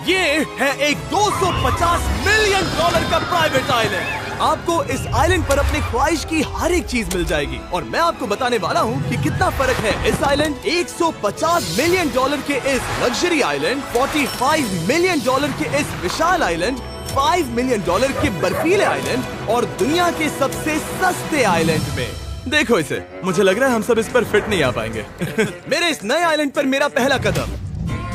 ये है एक 250 मिलियन डॉलर का प्राइवेट आइलैंड। आपको इस आइलैंड पर अपनी ख्वाहिश की हर एक चीज मिल जाएगी और मैं आपको बताने वाला हूँ कि कितना फर्क है इस आइलैंड 150 मिलियन डॉलर के इस लग्जरी आइलैंड, 45 मिलियन डॉलर के इस विशाल आइलैंड, 5 मिलियन डॉलर के बर्फीले आइलैंड और दुनिया के सबसे सस्ते आइलैंड में। देखो इसे, मुझे लग रहा है हम सब इस पर फिट नहीं आ पाएंगे। मेरे इस नए आइलैंड पर मेरा पहला कदम।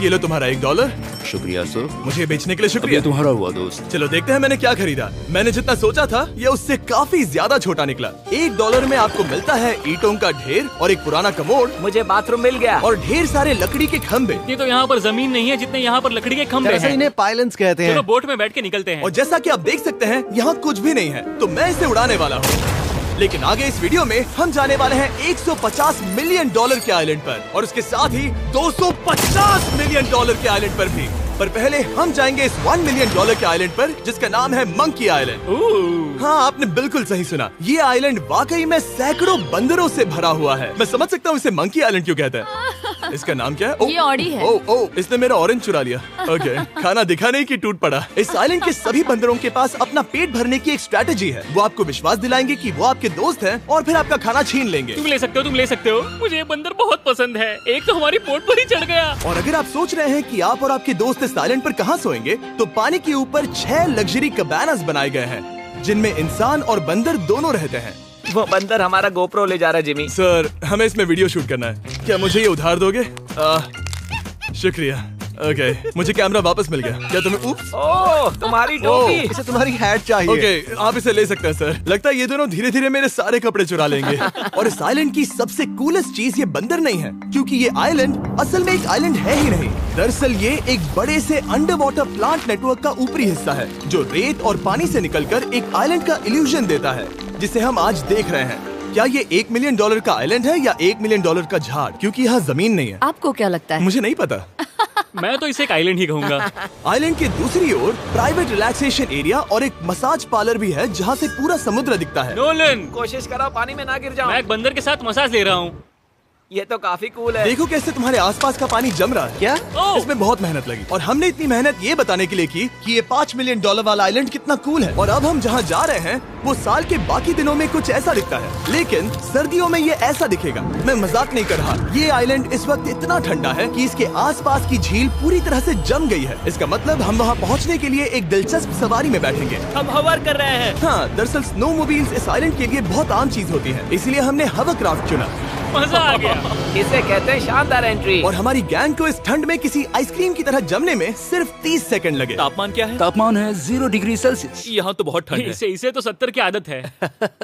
ये लो तुम्हारा $1। शुक्रिया सर। मुझे बेचने के लिए शुक्रिया। तुम्हारा हुआ दोस्त। चलो देखते हैं मैंने क्या खरीदा। मैंने जितना सोचा था ये उससे काफी ज्यादा छोटा निकला। $1 में आपको मिलता है ईंटों का ढेर और एक पुराना कमोड। मुझे बाथरूम मिल गया और ढेर सारे लकड़ी के खम्भे। ये तो यहाँ पर जमीन नहीं है जितने यहाँ पर लकड़ी के खम्भे हैं। इन्हें पाइलन्स कहते हैं। चलो बोट में बैठ के निकलते हैं। और जैसा कि आप देख सकते हैं यहाँ कुछ भी नहीं है, तो मैं इसे उड़ाने वाला हूँ। लेकिन आगे इस वीडियो में हम जाने वाले हैं 150 मिलियन डॉलर के आइलैंड पर और उसके साथ ही 250 मिलियन डॉलर के आइलैंड पर भी। पर पहले हम जाएंगे इस 1 मिलियन डॉलर के आइलैंड पर जिसका नाम है मंकी आइलैंड। हाँ, आपने बिल्कुल सही सुना। ये आइलैंड वाकई में सैकड़ों बंदरों से भरा हुआ है। मैं समझ सकता हूँ इसे मंकी आइलैंड क्यों कहते हैं। इसका नाम क्या है? ये ऑडी है। ओ, इसने मेरा ऑरेंज चुरा लिया। ओके, खाना दिखा नहीं कि टूट पड़ा। इस आइलैंड के सभी बंदरों के पास अपना पेट भरने की एक स्ट्रेटेजी है। वो आपको विश्वास दिलाएंगे कि वो आपके दोस्त हैं और फिर आपका खाना छीन लेंगे। तुम ले सकते हो। मुझे ये बंदर बहुत पसंद है। एक तो हमारी बोट पर ही चढ़ गया। और अगर आप सोच रहे हैं कि आप और आपके दोस्त इस आइलैंड पर कहाँ सोएंगे, तो पानी के ऊपर 6 लग्जरी कबानास बनाए गए हैं जिनमें इंसान और बंदर दोनों रहते हैं। वो बंदर हमारा गोप्रो ले जा रहा है जिमी। सर, हमें इसमें वीडियो शूट करना है। क्या मुझे ये उधार दोगे? शुक्रिया। ओके, मुझे कैमरा वापस मिल गया। क्या तुम्हें? उप्स। ओह, तुम्हारी टोपी। इसे तुम्हारी हैट चाहिए। ओके, आप इसे ले सकते हैं सर। लगता है ये दोनों धीरे धीरे मेरे सारे कपड़े चुरा लेंगे। और इस आइलैंड की सबसे कूलेस्ट चीज ये बंदर नहीं है, क्योंकि ये आइलैंड असल में एक आइलैंड है ही नहीं। दरअसल ये एक बड़े से अंडर वाटर प्लांट नेटवर्क का ऊपरी हिस्सा है जो रेत और पानी से निकलकर एक आइलैंड का इल्यूजन देता है जिसे हम आज देख रहे हैं। क्या ये $1 मिलियन का आइलैंड है या $1 मिलियन का झाड़? क्योंकि यहाँ जमीन नहीं है। आपको क्या लगता है? मुझे नहीं पता। मैं तो इसे एक आइलैंड ही कहूँगा। आइलैंड के दूसरी ओर प्राइवेट रिलैक्सेशन एरिया और एक मसाज पार्लर भी है जहाँ से पूरा समुद्र दिखता है। नोलन, कोशिश करो पानी में ना गिर जाओ। मैं एक बंदर के साथ मसाज ले रहा हूँ। ये तो काफी कूल है। देखो कैसे तुम्हारे आसपास का पानी जम रहा है। क्या? इसमें बहुत मेहनत लगी और हमने इतनी मेहनत ये बताने के लिए की कि ये $5 मिलियन वाला आइलैंड कितना कूल है। और अब हम जहाँ जा रहे हैं वो साल के बाकी दिनों में कुछ ऐसा दिखता है, लेकिन सर्दियों में ये ऐसा दिखेगा। मैं मजाक नहीं कर रहा। ये आइलैंड इस वक्त इतना ठंडा है कि इसके आसपास की झील पूरी तरह से जम गई है। इसका मतलब हम वहाँ पहुँचने के लिए एक दिलचस्प सवारी में बैठेंगे। हम हवर कर रहे हैं। हाँ, दरअसल स्नोमोबाइल्स इस आइलैंड के लिए बहुत आम चीज होती है, इसलिए हमने हवरक्राफ्ट चुना। मजा आ गया। इसे कहते हैं शानदार एंट्री। और हमारी गैंग को इस ठंड में किसी आइसक्रीम की तरह जमने में सिर्फ 30 सेकंड लगे। तापमान क्या है? तापमान है 0 डिग्री सेल्सियस। यहाँ तो बहुत ठंड है। इसे तो 70 की आदत है।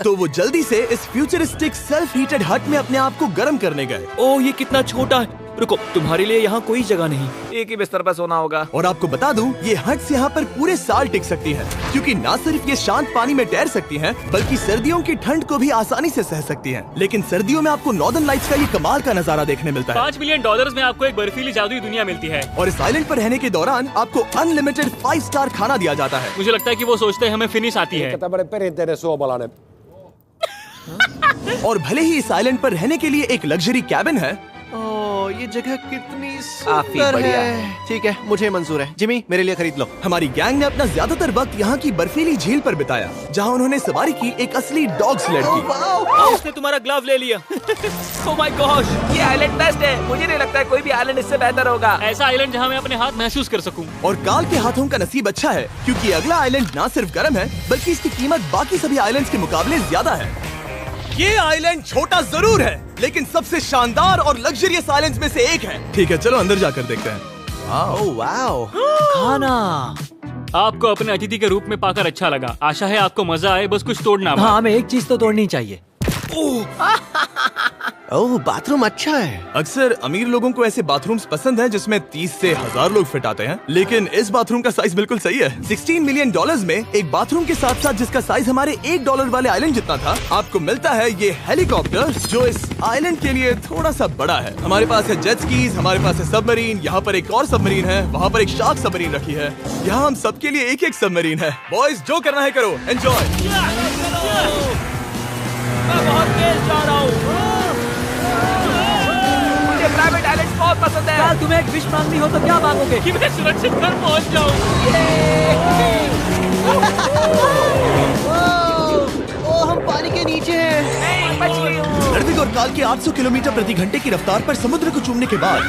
तो वो जल्दी से इस फ्यूचरिस्टिक सेल्फ हीटेड हट में अपने आप को गर्म करने गए। ओह, ये कितना छोटा है। रुको, तुम्हारे लिए यहाँ कोई जगह नहीं। एक ही बिस्तर पर सोना होगा। और आपको बता दूं, ये हट्स यहाँ पर पूरे साल टिक सकती है, क्योंकि न सिर्फ ये शांत पानी में तैर सकती हैं, बल्कि सर्दियों की ठंड को भी आसानी से सह सकती हैं। लेकिन सर्दियों में आपको नॉर्दर्न लाइट्स का ये कमाल का नजारा देखने मिलता है। $5 मिलियन में आपको एक बर्फीली जादुई दुनिया मिलती है। और इस आइलैंड पर रहने के दौरान आपको अनलिमिटेड 5 स्टार खाना दिया जाता है। मुझे लगता है कि वो सोचते हैं हमें फिनिश आती है। और भले ही इस आइलैंड पर रहने के लिए एक लग्जरी कैबिन है, ये जगह कितनी काफी सुंदर बढ़िया है। ठीक है, मुझे मंजूर है। जिमी, मेरे लिए खरीद लो। हमारी गैंग ने अपना ज्यादातर वक्त यहाँ की बर्फीली झील पर बिताया, जहाँ उन्होंने सवारी की एक असली डॉग स्लेड की। उसने तुम्हारा ग्लव ले लिया। ओह माय गॉश, ये आइलैंड बेस्ट है। मुझे नहीं लगता है कोई भी आइलैंड इससे बेहतर होगा। ऐसा आइलैंड जहाँ मैं अपने हाथ महसूस कर सकूं। और काल के हाथों का नसीब अच्छा है, क्योंकि अगला आइलैंड न सिर्फ गर्म है, बल्कि इसकी कीमत बाकी सभी आइलैंड्स के मुकाबले ज्यादा है। ये आइलैंड छोटा जरूर है, लेकिन सबसे शानदार और लग्जरियस आइलैंड्स में से एक है। ठीक है, चलो अंदर जाकर देखते हैं। ओह वाओ, खाना। आपको अपने अतिथि के रूप में पाकर अच्छा लगा। आशा है आपको मजा आए, बस कुछ तोड़ना। हाँ, हमें एक चीज तो तोड़नी चाहिए। ओह, बाथरूम अच्छा है। अक्सर अमीर लोगों को ऐसे बाथरूम्स पसंद हैं जिसमें 30 से 1000 लोग फिट आते हैं, लेकिन इस बाथरूम का साइज बिल्कुल सही है। $16 मिलियन में एक बाथरूम के साथ साथ जिसका साइज हमारे $1 वाले आइलैंड जितना था, आपको मिलता है ये हेलीकॉप्टर, जो इस आइलैंड के लिए थोड़ा सा बड़ा है। हमारे पास है जेट स्कीज, हमारे पास है सबमरीन, यहाँ पर एक और सबमरीन है, वहाँ पर एक शार्क सबमरीन रखी है। यहाँ हम सबके लिए एक एक सबमरीन है। बॉयज, जो करना है करो, एंजॉय। मैं बहुत तेज जा रहा हूँ। मुझे प्राइवेट आइलैंड बहुत पसंद है। यार तुम्हें एक विश मांगनी हो तो क्या मांगोगे? कि मैं सुरक्षित घर पहुंच जाऊं। ओ, हम पानी के नीचे हैं। नहीं, बच गई हूँ। लड़विक और काल के 800 किलोमीटर प्रति घंटे की रफ्तार पर समुद्र को चूमने के बाद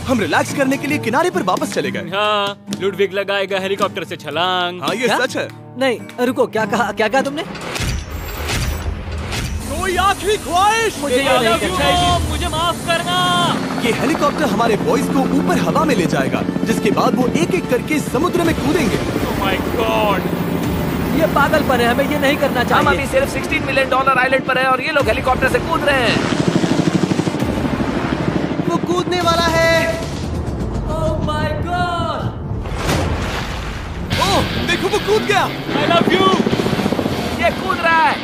हम रिलैक्स करने के लिए किनारे पर वापस चले गए। हाँ, लुडविग लगाएगा हेलीकॉप्टर से छलांग। हाँ, ये क्या? सच है। नहीं रुको, क्या कहा तुमने? कोई आखिरी ख्वाहिश? मुझे ये नहीं करना चाहिए। मुझे माफ करना। ये हेलीकॉप्टर हमारे बॉयज को ऊपर हवा में ले जाएगा, जिसके बाद वो एक एक करके समुद्र में कूदेंगे। Oh my God! ये पागलपन है, हमें ये नहीं करना हम अभी चाहिए। सिर्फ $16 मिलियन आइलैंड पर है और ये लोग हेलीकॉप्टर से कूद रहे हैं। वो कूदने वाला है। Oh my God! ओह, देखो वो कूद गया। I love you. ये कूद रहा है।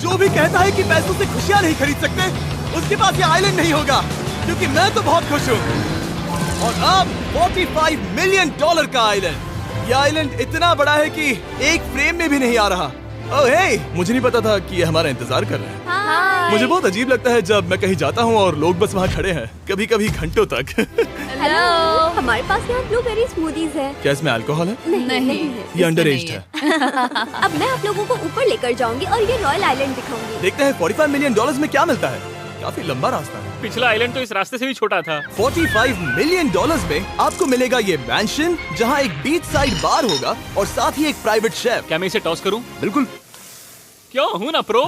जो भी कहता है कि पैसों से खुशियां नहीं खरीद सकते, उसके पास ये आइलैंड नहीं होगा, क्योंकि मैं तो बहुत खुश हूँ। और अब $45 मिलियन का आइलैंड। ये आइलैंड इतना बड़ा है कि एक फ्रेम में भी नहीं आ रहा। ओह हे, मुझे नहीं पता था कि ये हमारा इंतजार कर रहे हैं। मुझे बहुत अजीब लगता है जब मैं कहीं जाता हूँ और लोग बस वहाँ खड़े हैं, कभी कभी घंटों तक। हेलो, हमारे पास यहाँ ब्लूबेरी स्मूदीज है। क्या इसमें अल्कोहल है? नहीं ये अंडरएज्ड है। अब मैं आप लोगों को ऊपर लेकर जाऊंगी और ये रॉयल आइलैंड दिखाऊंगी। देखते हैं $45 मिलियन में क्या मिलता है। काफी लंबा रास्ता है। पिछला आइलैंड तो इस रास्ते से भी छोटा था। $45 मिलियन में आपको मिलेगा ये मैंशन, जहाँ एक बीच साइड बार होगा और साथ ही एक प्राइवेट शेफ। क्या मैं इसे टॉस करूं? बिल्कुल। क्यों, हूं ना प्रो।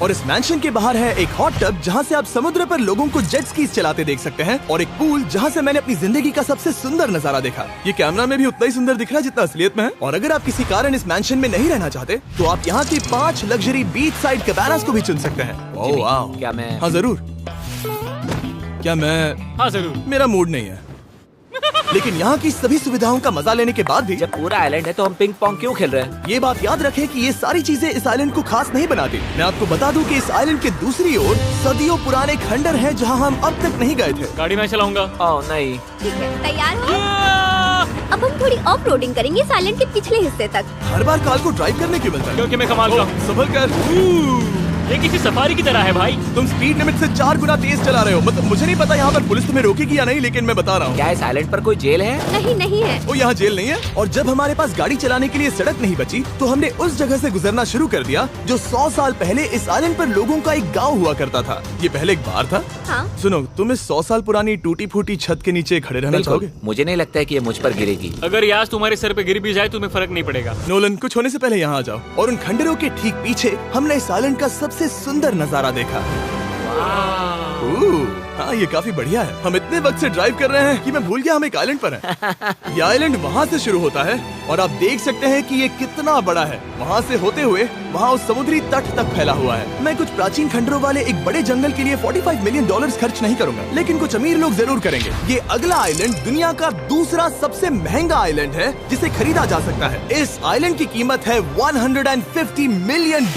और इस मैंशन के बाहर है एक हॉट टब, जहाँ से आप समुद्र पर लोगों को जेट स्कीज चलाते देख सकते हैं, और एक पूल जहाँ से मैंने अपनी जिंदगी का सबसे सुंदर नजारा देखा। ये कैमरा में भी उतना ही सुंदर दिख रहा है जितना असलियत में है। और अगर आप किसी कारण इस मैंशन में नहीं रहना चाहते, तो आप यहाँ की 5 लग्जरी बीच साइड कैबानास को भी चुन सकते हैं। ओह वाह। क्या मैं? हाँ जरूर। क्या मैं? हाँ जरूर। मेरा मूड नहीं है। लेकिन यहाँ की सभी सुविधाओं का मजा लेने के बाद भी जब पूरा आइलैंड है तो हम पिंग पोंग क्यों खेल रहे हैं? ये बात याद रखें कि ये सारी चीजें इस आइलैंड को खास नहीं बनाती। मैं आपको बता दूं कि इस आइलैंड के दूसरी ओर सदियों पुराने खंडर हैं, जहां हम अब तक नहीं गए थे। गाड़ी मैं चलाऊंगा। ओह नहीं। ठीक है, तैयार हो? अब हम थोड़ी ऑफ रोडिंग करेंगे इस आइलैंड के पिछले हिस्से तक। हर बार कार को ड्राइव करने क्यों मिलता है? क्योंकि मैं कमाल का हूं। संभल कर। ये किसी सफारी की तरह है भाई। तुम स्पीड लिमिट से 4 गुना तेज चला रहे हो। मतलब मुझे नहीं पता यहाँ पर पुलिस तुम्हें रोकेगी या नहीं, लेकिन मैं बता रहा हूँ। क्या इस आइलैंड पर कोई जेल है? नहीं है। वो यहाँ जेल नहीं है। और जब हमारे पास गाड़ी चलाने के लिए सड़क नहीं बची, तो हमने उस जगह से गुजरना शुरू कर दिया जो 100 साल पहले इस आइलैंड पर लोगों का एक गाँव हुआ करता था। ये पहले एक बार था। हाँ? सुनो, तुम इस 100 साल पुरानी टूटी फूटी छत के नीचे खड़े रहना चाहोगे? मुझे नहीं लगता है कि ये मुझ पर गिरेगी। अगर ये आज तुम्हारे सर पे गिर भी जाए तुम्हें फर्क नहीं पड़ेगा। नोलन, कुछ होने से पहले यहाँ आ जाओ। और उन खंडरों के ठीक पीछे हमने इस आइलैंड का सबसे सुंदर नजारा देखा। हाँ, ये काफी बढ़िया है। हम इतने वक्त से ड्राइव कर रहे हैं कि मैं भूल गया हम एक आइलैंड पर हैं। ये आइलैंड वहाँ से शुरू होता है और आप देख सकते हैं कि ये कितना बड़ा है। वहाँ से होते हुए वहाँ उस समुद्री तट तक फैला हुआ है। मैं कुछ प्राचीन खंडरों वाले एक बड़े जंगल के लिए $45 मिलियन खर्च नहीं करूंगा, लेकिन कुछ अमीर लोग जरूर करेंगे। ये अगला आइलैंड दुनिया का दूसरा सबसे महंगा आइलैंड है जिसे खरीदा जा सकता है। इस आइलैंड की कीमत है $150 मिलियन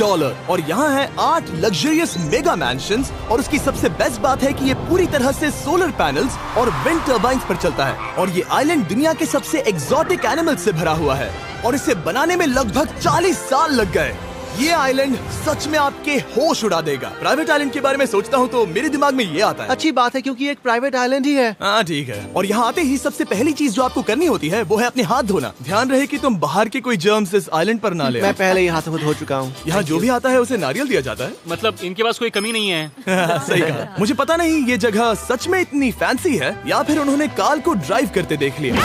और यहाँ है 8 लग्जरियस मेगा मैंशंस। और उसकी सबसे बेस्ट बात है कि ये पूरी तरह से सोलर पैनल्स और विंड टर्बाइन्स पर चलता है। और ये आइलैंड दुनिया के सबसे एक्सोटिक एनिमल्स से भरा हुआ है और इसे बनाने में लगभग 40 साल लग गए। ये आइलैंड सच में आपके होश उड़ा देगा। प्राइवेट आइलैंड के बारे में सोचता हूँ तो मेरे दिमाग में ये आता है। अच्छी बात है, क्योंकि एक प्राइवेट आइलैंड ही है। हाँ ठीक है। और यहाँ आते ही सबसे पहली चीज जो आपको करनी होती है वो है अपने हाथ धोना। ध्यान रहे कि तुम बाहर के कोई जर्म्स इस आइलैंड पर ना ले। मैं पहले ही हाथों धो चुका हूँ। यहाँ जो भी आता है उसे नारियल दिया जाता है। मतलब इनके पास कोई कमी नहीं है। सही कहा। मुझे पता नहीं ये जगह सच में इतनी फैंसी है या फिर उन्होंने कार को ड्राइव करते देख लिया,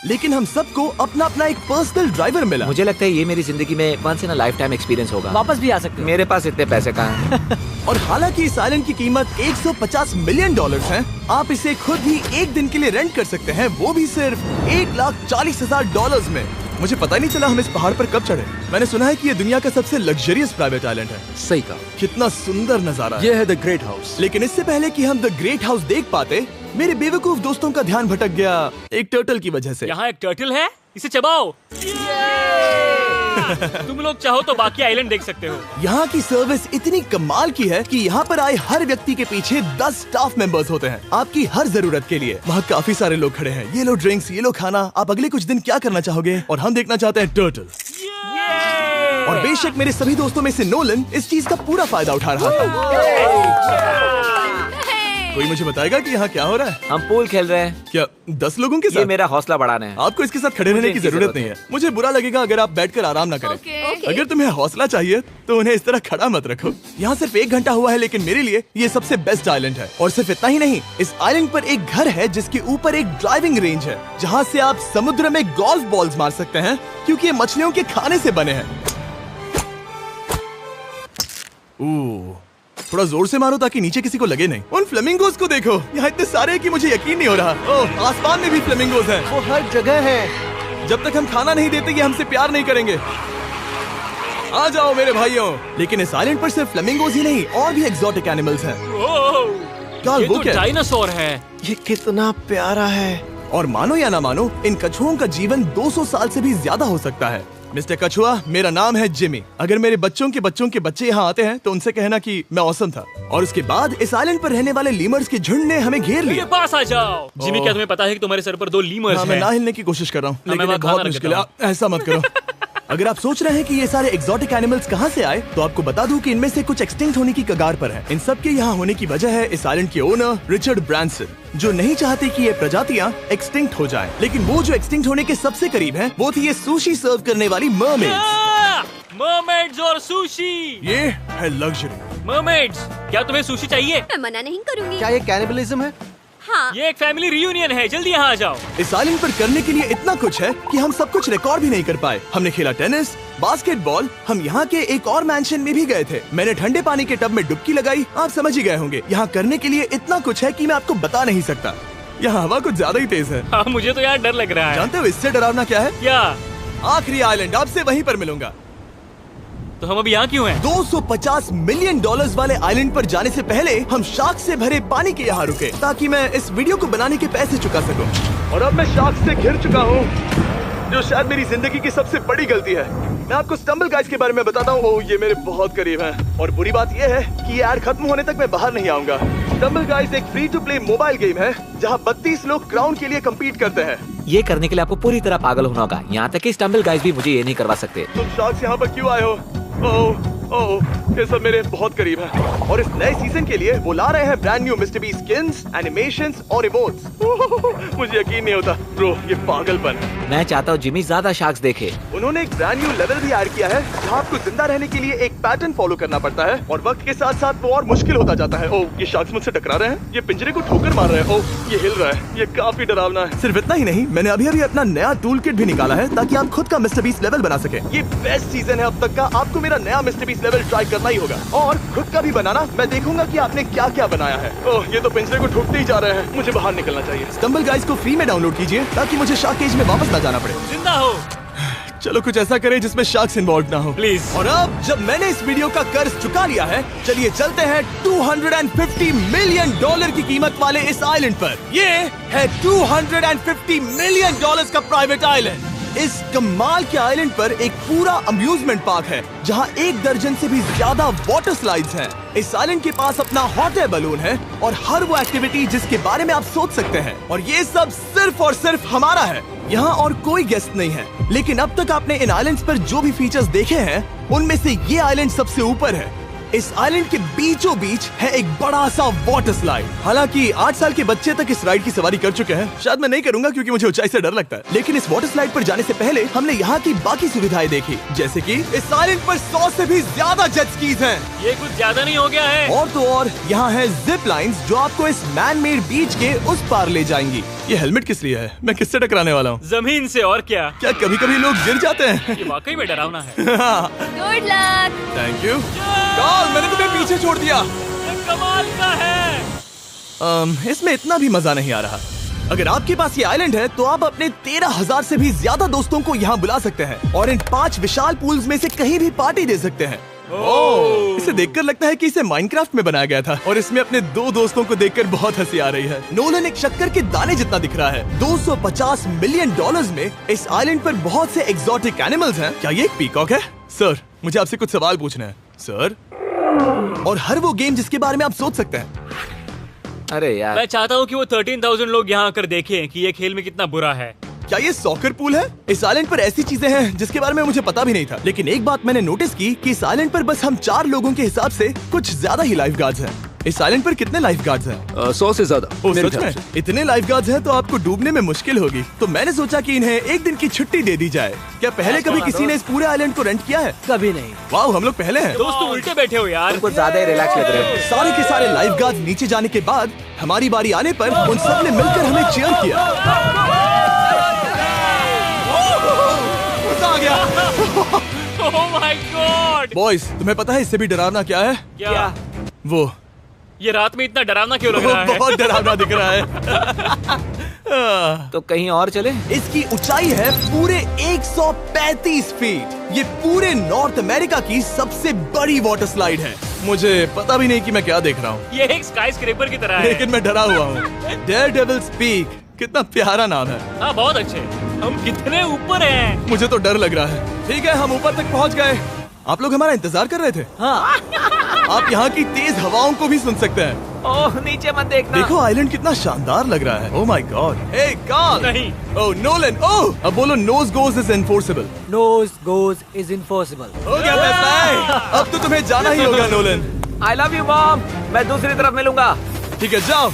लेकिन हम सबको अपना अपना एक पर्सनल ड्राइवर मिला। मुझे लगता है ये मेरी जिंदगी में once in a lifetime experience होगा। वापस भी आ सकते हो। मेरे पास इतने पैसे कहाँ हैं? और हालांकि इस आइलैंड की कीमत $150 मिलियन है, आप इसे खुद ही एक दिन के लिए रेंट कर सकते हैं, वो भी सिर्फ $1,40,000 में। मुझे पता ही नहीं चला हम इस पहाड़ पर कब चढ़े। मैंने सुना है कि ये दुनिया का सबसे लग्जरियस प्राइवेट आइलैंड है। सही कहा। कितना सुंदर नजारा है। ये है द ग्रेट हाउस। लेकिन इससे पहले कि हम द ग्रेट हाउस देख पाते, मेरे बेवकूफ दोस्तों का ध्यान भटक गया एक टर्टल की वजह से। यहाँ एक टर्टल है, इसे चबाओ। तुम लोग चाहो तो बाकी आइलैंड देख सकते हो। यहाँ की सर्विस इतनी कमाल की है कि यहाँ पर आए हर व्यक्ति के पीछे 10 स्टाफ मेंबर्स होते हैं आपकी हर जरूरत के लिए। वहाँ काफी सारे लोग खड़े हैं। ये लो ड्रिंक्स, ये लो खाना। आप अगले कुछ दिन क्या करना चाहोगे? और हम देखना चाहते हैं टर्टल। और बेशक मेरे सभी दोस्तों में से नोलन इस चीज का पूरा फायदा उठा रहा था। कोई मुझे बताएगा कि यहाँ क्या हो रहा है? हम पूल खेल रहे हैं। क्या 10 लोगों के ये साथ? मेरा हौसला बढ़ाना है। आपको इसके साथ खड़े रहने की इनकी जरूरत नहीं है। मुझे बुरा लगेगा अगर आप बैठकर आराम ना करें। अगर तुम्हें हौसला चाहिए तो उन्हें इस तरह खड़ा मत रखो। यहाँ सिर्फ 1 घंटा हुआ है, लेकिन मेरे लिए ये सबसे बेस्ट आइलैंड है। और सिर्फ इतना ही नहीं, इस आइलैंड पर एक घर है जिसके ऊपर एक ड्राइविंग रेंज है, जहाँ से आप समुद्र में गोल्फ बॉल्स मार सकते हैं, क्योंकि ये मछलियों के खाने से बने हैं। थोड़ा जोर से मारो ताकि नीचे किसी को लगे नहीं। उन फ्लेमिंगोज को देखो, यहाँ इतने सारे हैं कि मुझे यकीन नहीं हो रहा। ओह, आसमान में भी फ्लेमिंगोज हैं। वो हर जगह है। जब तक हम खाना नहीं देते ये हमसे प्यार नहीं करेंगे। आ जाओ मेरे भाइयों। लेकिन इस आइलैंड पर सिर्फ फ्लेमिंगोज ही नहीं, और भी एक्सोटिक एनिमल्स हैं। क्या ये वो तो क्या है? डायनासोर है। ये कितना प्यारा है। और मानो या ना मानो, इन कछुओं का जीवन 200 साल से भी ज्यादा हो सकता है। मिस्टर कछुआ, मेरा नाम है जिमी। अगर मेरे बच्चों के बच्चे यहाँ आते हैं तो उनसे कहना कि मैं औसम था। और उसके बाद इस आइलैंड पर रहने वाले लीमर्स के झुंड ने हमें घेर मेरे लिया। पास आ जाओ। जिमी, क्या तुम्हें पता है कि तुम्हारे सर पर 2 लीमर्स हाँ, मैं हैं? ना हिलने की कोशिश कर रहा हूँ, मैं लेकिन ये वहाँ बहुत खाना मुश्किल है। रख ऐसा मत करो। अगर आप सोच रहे हैं कि ये सारे एक्सोटिक एनिमल्स कहाँ से आए, तो आपको बता दूं कि इनमें से कुछ एक्सटिंक्ट होने की कगार पर हैं। इन सब के यहाँ होने की वजह है इस आइलैंड के ओनर रिचर्ड ब्रांसन, जो नहीं चाहते कि ये प्रजातियाँ एक्सटिंक्ट हो जाएं। लेकिन वो जो एक्सटिंक्ट होने के सबसे करीब हैं, वो थी ये सुशी सर्व करने वाली मरमेड्स। मरमेड्स और सुशी। ये है लग्जरी। मरमेड्स, क्या तुम्हें सुशी चाहिए? मैं मना नहीं करूंगी। क्या ये कैनिबलिज्म है? हाँ। ये एक फैमिली रियूनियन है, जल्दी यहाँ आ जाओ। इस आइलैंड पर करने के लिए इतना कुछ है कि हम सब कुछ रिकॉर्ड भी नहीं कर पाए। हमने खेला टेनिस, बास्केटबॉल, हम यहाँ के एक और मैंशन में भी गए थे। मैंने ठंडे पानी के टब में डुबकी लगाई। आप समझ ही गए होंगे, यहाँ करने के लिए इतना कुछ है कि मैं आपको बता नहीं सकता। यहाँ हवा कुछ ज्यादा ही तेज है। हाँ, मुझे तो यार डर लग रहा है। जानते हो इससे डरावना क्या है? क्या? आखिरी आइलैंड, आपसे वहीं पर मिलूंगा। तो हम अभी यहाँ क्यों हैं? $250 मिलियन वाले आइलैंड पर जाने से पहले हम शार्क से भरे पानी के यहाँ रुके, ताकि मैं इस वीडियो को बनाने के पैसे चुका सकूं। और अब मैं शार्क से घिर चुका हूँ, जो शायद मेरी जिंदगी की सबसे बड़ी गलती है। मैं आपको स्टम्बल गाइज के बारे में बताता हूँ। ओह, ये मेरे बहुत करीब हैं। और बुरी बात यह है कि ये ऐड खत्म होने तक मैं बाहर नहीं आऊंगा। स्टम्बल गाइज एक free to play mobile game है, जहाँ 32 लोग क्राउन के लिए कम्पीट करते हैं। ये करने के लिए आपको पूरी तरह पागल होना होगा। यहाँ तक कि स्टम्बल गाइज भी मुझे ये नहीं करवा सकते। तुम शार्क्स यहाँ पर क्यों आए हो? ओह, ये सब मेरे बहुत करीब है। और इस नए सीजन के लिए वो ला रहे हैं brand new mister beast skins, animations और इमोट्स। मुझे यकीन नहीं होता ब्रो, ये पागलपन। मैं चाहता हूँ जिमी ज्यादा शार्क्स देखे। उन्होंने एक ब्रांड न्यू लेवल भी ऐड किया है, जहाँ आपको जिंदा रहने के लिए एक पैटर्न फॉलो करना पड़ता है, और वक्त के साथ साथ वो और मुश्किल होता जाता है। ओह, ये शार्क्स मुझसे टकरा रहे हैं, ये पिंजरे को ठोकर मार रहे हैं। ओह, ये हिल रहा है, ये काफी डरावना है। सिर्फ इतना ही नहीं, मैंने अभी अपना नया टूल किट भी निकाला है, ताकि आप खुद का मिस्टर बीस्ट लेवल बना सके। ये बेस्ट सीजन है अब तक का। आपको मेरा नया मिस्टर बीस्ट लेवल ट्राई करना ही होगा, और खुद का भी बनाना। मैं देखूंगा कि आपने क्या क्या बनाया है। ओह, ये तो पिंजरे को ठोकते ही जा रहे हैं। मुझे बाहर निकलना चाहिए। स्टम्बल गाइज को फ्री में डाउनलोड कीजिए, ताकि मुझे शार्क केज में वापस ना जाना पड़े। जिंदा हो। चलो कुछ ऐसा करें जिसमें शार्क्स इन्वॉल्व ना हो, प्लीज। और अब जब मैंने इस वीडियो का कर्ज चुका लिया है, चलिए चलते हैं $250 मिलियन की कीमत वाले इस आइलैंड पर। ये है $250 मिलियन का प्राइवेट आइलैंड। इस कमाल के आइलैंड पर एक पूरा अम्यूजमेंट पार्क है, जहां 1 दर्जन से भी ज्यादा वाटर स्लाइड्स हैं। इस आइलैंड के पास अपना हॉट एयर बलून है, और हर वो एक्टिविटी जिसके बारे में आप सोच सकते हैं। और ये सब सिर्फ और सिर्फ हमारा है। यहाँ और कोई गेस्ट नहीं है। लेकिन अब तक आपने इन आइलैंड्स पर जो भी फीचर्स देखे हैं, उनमें से ये आइलैंड सबसे ऊपर है। इस आइलैंड के बीचों बीच है एक बड़ा सा वाटर स्लाइड। हालांकि 8 साल के बच्चे तक इस राइड की सवारी कर चुके हैं। शायद मैं नहीं करूंगा क्योंकि मुझे ऊंचाई से डर लगता है। लेकिन इस वाटर स्लाइड पर जाने से पहले हमने यहाँ की बाकी सुविधाएं देखी, जैसे कि इस आइलैंड पर 100 से भी ज्यादा जेट स्कीज हैं। ये कुछ ज्यादा नहीं हो गया है? और तो और यहाँ है जिप लाइन्स, जो आपको इस मैन मेड बीच के उस पार ले जाएंगी। ये हेलमेट किस लिए है? मैं किससे टकराने वाला हूँ? जमीन से, और क्या? क्या कभी कभी लोग गिर जाते हैं? ये वाकई में डरावना है। Good luck. Thank you. Carl, मैंने तुम्हें पीछे छोड़ दिया। ये कमाल का है। इसमें इतना भी मजा नहीं आ रहा। अगर आपके पास ये आइलैंड है, तो आप अपने 13,000 से भी ज्यादा दोस्तों को यहाँ बुला सकते हैं, और इन 5 विशाल पूल्स में से कहीं भी पार्टी दे सकते हैं। ओह, इसे देखकर लगता है कि इसे माइनक्राफ्ट में बनाया गया था, और इसमें अपने 2 दोस्तों को देखकर बहुत हंसी आ रही है। नोलन एक शक्कर के दाने जितना दिख रहा है। $250 मिलियन में इस आइलैंड पर बहुत से एक्सोटिक एनिमल्स हैं। क्या ये एक पीकॉक है? सर, मुझे आपसे कुछ सवाल पूछना है सर। और हर वो गेम जिसके बारे में आप सोच सकते हैं। अरे यार, मैं चाहता हूँ कि वो 13,000 लोग यहाँ आकर देखें कि ये खेल में कितना बुरा है। क्या ये सॉकर पूल है? इस आइलैंड पर ऐसी चीजें हैं जिसके बारे में मुझे पता भी नहीं था, लेकिन एक बात मैंने नोटिस की कि इस आइलैंड पर बस हम 4 लोगों के हिसाब से कुछ ज्यादा ही लाइफ गार्ड्स हैं। इस आइलैंड पर कितने लाइफ गार्ड्स हैं? 100 से ज्यादा। ओह मेरे सच ख्याल में? से। इतने लाइफ गार्ड्स हैं तो आपको डूबने में मुश्किल होगी। तो मैंने सोचा कि इन्हें एक दिन की छुट्टी दे दी जाए। क्या पहले कभी किसी ने इस पूरे आइलैंड को रेंट किया है? कभी नहीं। वाह, हम लोग पहले हैं। दोस्त तुम उल्टे बैठे हो यार। कुछ ज्यादा ही रिलैक्स लग रहे हो। सारे के सारे लाइफ गार्ड्स नीचे जाने के बाद हमारी बारी आने पर उन सब ने मिलकर हमें चीयर किया। मजा आ गया। ओह माय गॉड। बॉयज, तुम्हें पता है इससे भी डरावना क्या है? क्या? वो ये रात में इतना डरावना क्यों लग रहा है? बहुत डरावना दिख रहा है। तो कहीं और चले? इसकी ऊंचाई है पूरे 135 फीट। ये पूरे नॉर्थ अमेरिका की सबसे बड़ी वाटर स्लाइड है। मुझे पता भी नहीं कि मैं क्या देख रहा हूँ, ये एक स्काई स्क्रेपर की तरह है। लेकिन मैं डरा हुआ हूँ। डेयरडेविल्स पीक, कितना प्यारा नाम है। हाँ बहुत अच्छे। हम कितने ऊपर हैं। मुझे तो डर लग रहा है। ठीक है, हम ऊपर तक पहुँच गए। आप लोग हमारा इंतजार कर रहे थे। हाँ। आप यहाँ की तेज हवाओं को भी सुन सकते हैं। ओह नीचे मत देखना। देखो आइलैंड कितना शानदार लग रहा है। Oh my god. Hey Carl. नहीं। Oh Nolan. ओह, अब बोलो nose goes is enforceable. Nose goes is enforceable. हो गया फैसला है। अब तो तुम्हें जाना ही होगा Nolan. I love you mom. मैं दूसरी तरफ मिलूंगा। ठीक है, जाओ।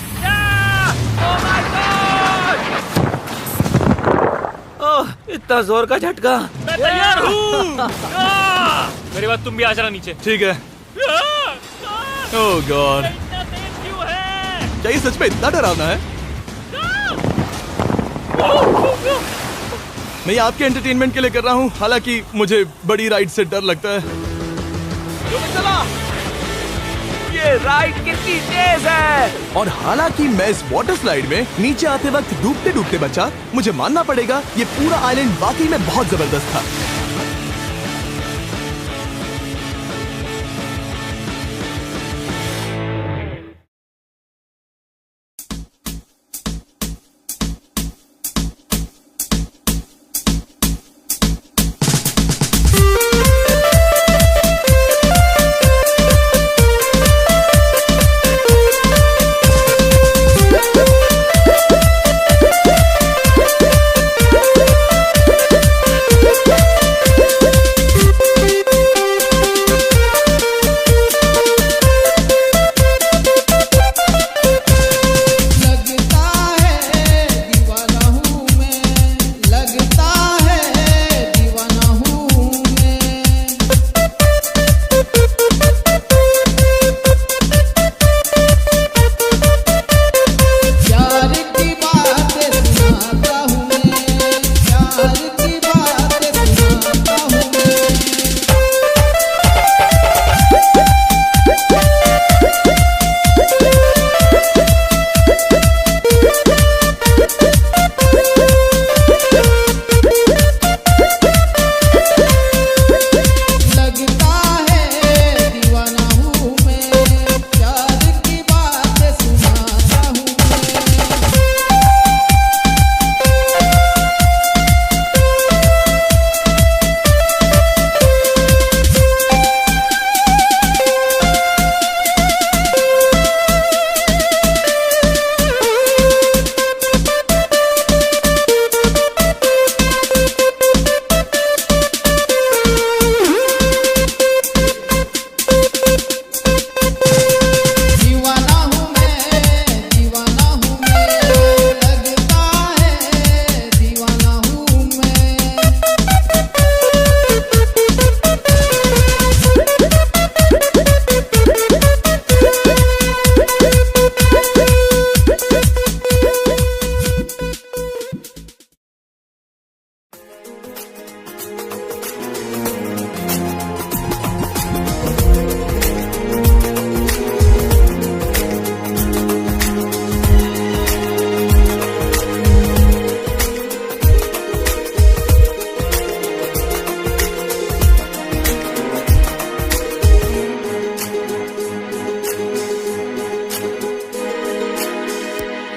ओह इतना जोर का झटका। मैं तैयार हूँ। मेरे बाद तुम भी आ जाना नीचे। ठीक है। ओह गॉड, इतना तेज क्यों है? क्या ये सच में इतना डरावना है? मैं ये आपके एंटरटेनमेंट के लिए कर रहा हूँ, हालांकि मुझे बड़ी राइड से डर लगता है। चला। ये राइड कितनी तेज है। और हालांकि मैं इस वाटर स्लाइड में नीचे आते वक्त डूबते डूबते बचा, मुझे मानना पड़ेगा ये पूरा आइलैंड वाकई में बहुत जबरदस्त था।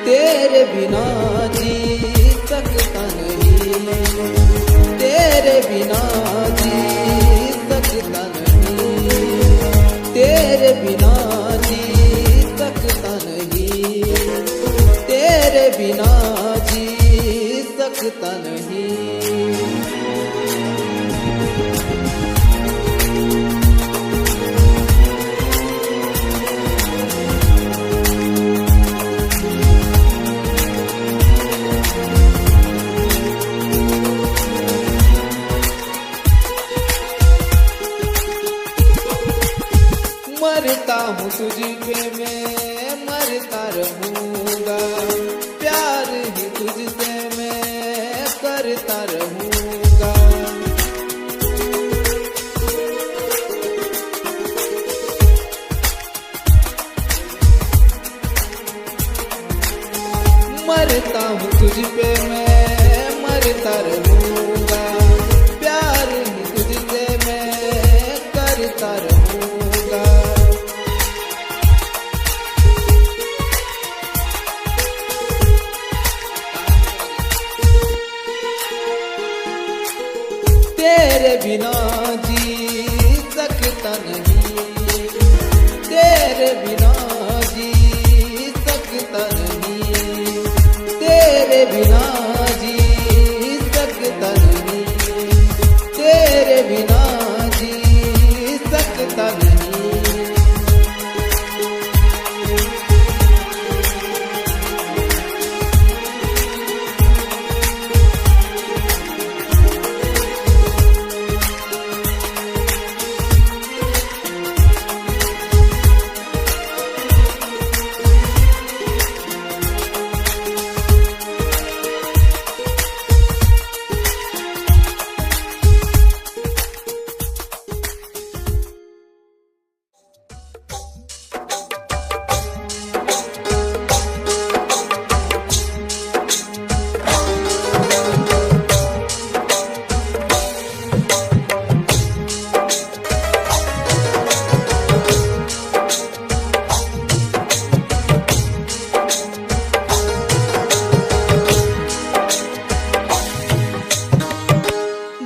तेरे बिना जी सकता नहीं, तेरे बिना जी सकता नहीं, तेरे बिना जी सकता नहीं, तेरे बिना जी सकता सकता नहीं। मरता हूँ तुझ पे मैं मरता रहूँगा, प्यार ही तुझसे मैं करता रहूँगा। मरता हूँ तुझ पे मैं मरता रहूँगा, प्यार ही तुझसे मैं करता रहूँगा। तेरे बिना जी सकता नहीं, तेरे बिना जी सकता नहीं, तेरे बिना जी सकता नहीं, तेरे बिना जी सकता नहीं।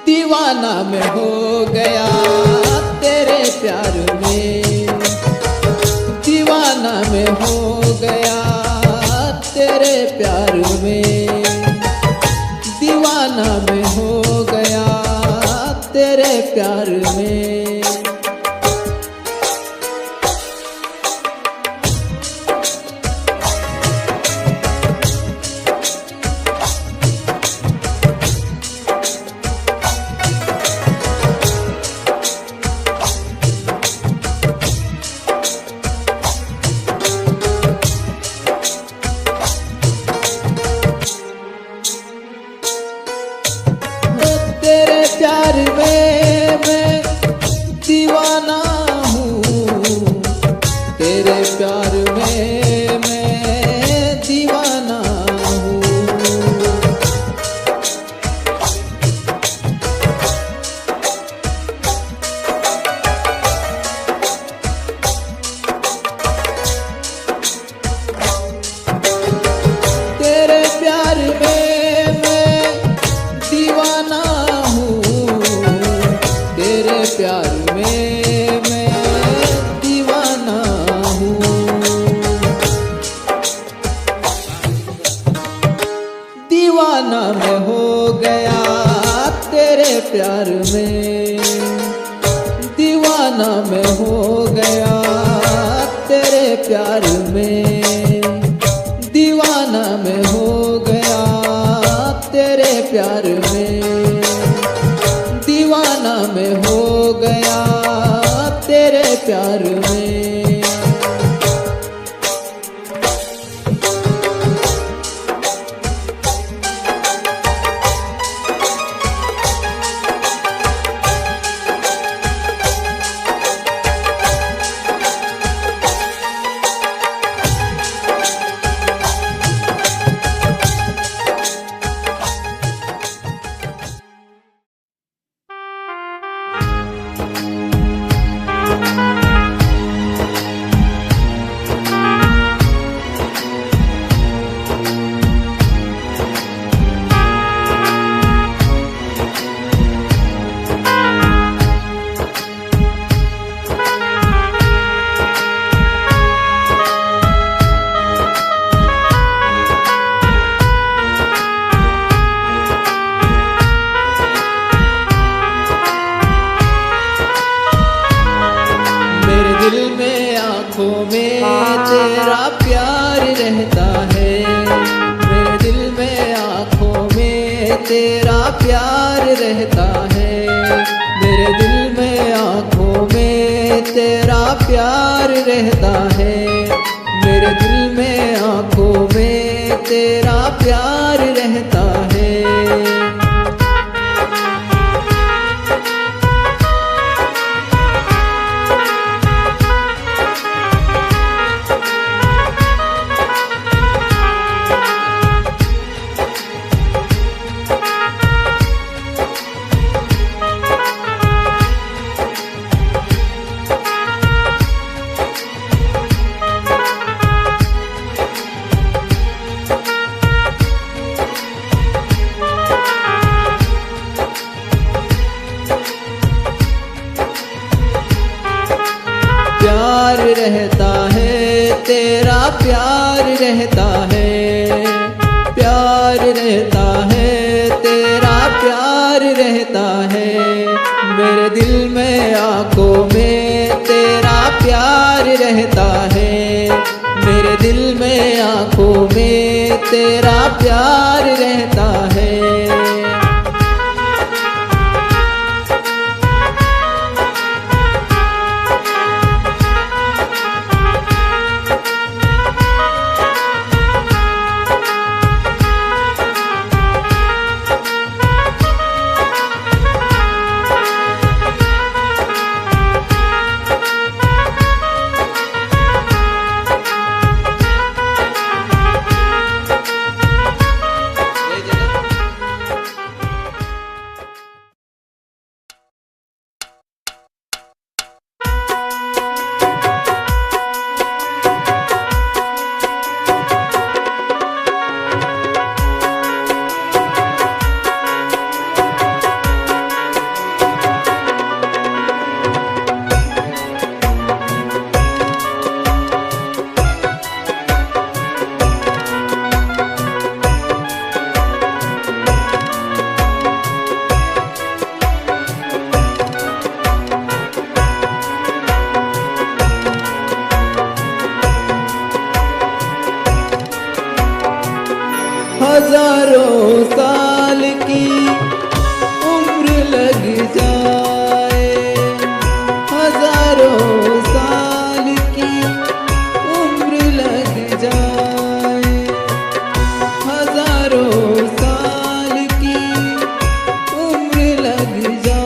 दीवाना मैं हो गया तेरे प्यार में, दीवाना मैं हो गया तेरे प्यार में, दीवाना मैं हो गया तेरे प्यार में। तेरे प्यार में मैं दीवाना हूँ, तेरे प्यार में मैं दीवाना हूँ। तेरे प्यार में मैं दीवाना हूँ, तेरे प्यार में मैं दीवाना हूँ। दीवाना मैं हो गया तेरे प्यार में, दीवाना मैं हो गया तेरे प्यार में, दीवाना मैं हो गया तेरे प्यार में, दीवाना मैं हो गया तेरे प्यार में। तेरा प्यार रहता है, मेरे दिल में आँखों में तेरा प्यार रहता है, मेरे दिल में आँखों में तेरा प्यार रहता है। प्यार रहता है तेरा प्यार रहता है, प्यार रहता है तेरा प्यार रहता है, मेरे दिल में आँखों में तेरा प्यार रहता है, मेरे दिल में आँखों में तेरा प्यार रहता है। हजारों साल की उम्र लग जाए, हजारों साल की उम्र लग जाए, हजारों साल की उम्र लग जाए।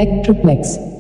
Electroplex.